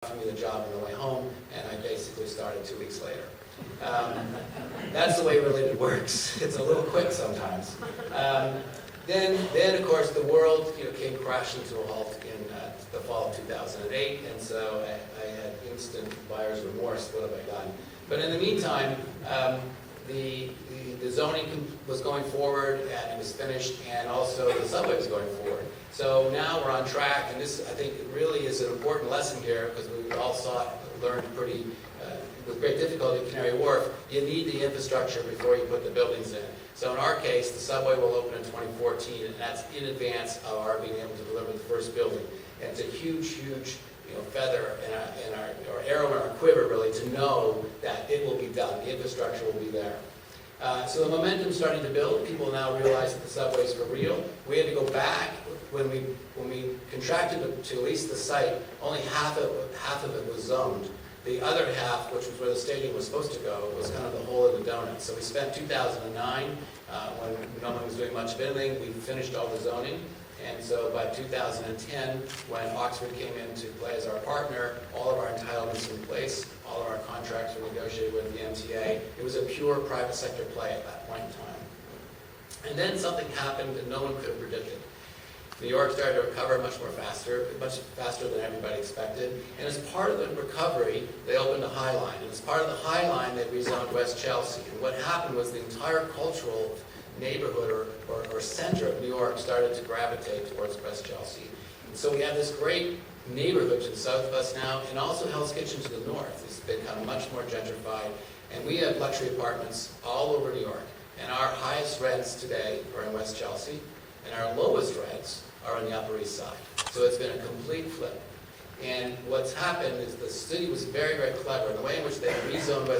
offered me the job on the way home, and I basically started 2 weeks later. That's the way Related works. It's a little quick sometimes. Then of course, the world came crashing to a halt in the fall of 2008, and so I had instant buyer's remorse. What have I done? But in the meantime, the zoning was going forward, and it was finished, and also the subway was going forward. So now we're on track, and this, I think, really is an important lesson here, because we all learned pretty, with great difficulty at Canary Wharf, you need the infrastructure before you put the buildings in. So in our case, the subway will open in 2014, and that's in advance of our being able to deliver the first building. And it's a huge, huge feather in our arrow in our quiver, really, to know that it will be done. The infrastructure will be there. So the momentum's starting to build. People now realize that the subway's for real. We had to go back. When we contracted to lease the site, only half of it was zoned. The other half, which was where the stadium was supposed to go, was kind of the hole in the donut. So we spent 2009, when no one was doing much of anything, we finished all the zoning. And so by 2010, when Oxford came in to play as our partner, all of our entitlements in place, all of our contracts were negotiated with the MTA. It was a pure private sector play at that point in time. And then something happened that no one could have predicted. New York started to recover much faster than everybody expected. And as part of the recovery, they opened a High Line. And as part of the High Line, they rezoned West Chelsea. And what happened was the entire cultural neighborhood or center of New York started to gravitate towards West Chelsea. And so we have this great neighborhood to the south of us now, and also Hell's Kitchen to the north. It's become much more gentrified. And we have luxury apartments all over New York. And our highest rents today are in West Chelsea, and our lowest rents are on the Upper East Side. So it's been a complete flip. And what's happened is the city was very, very clever in the way in which they rezoned West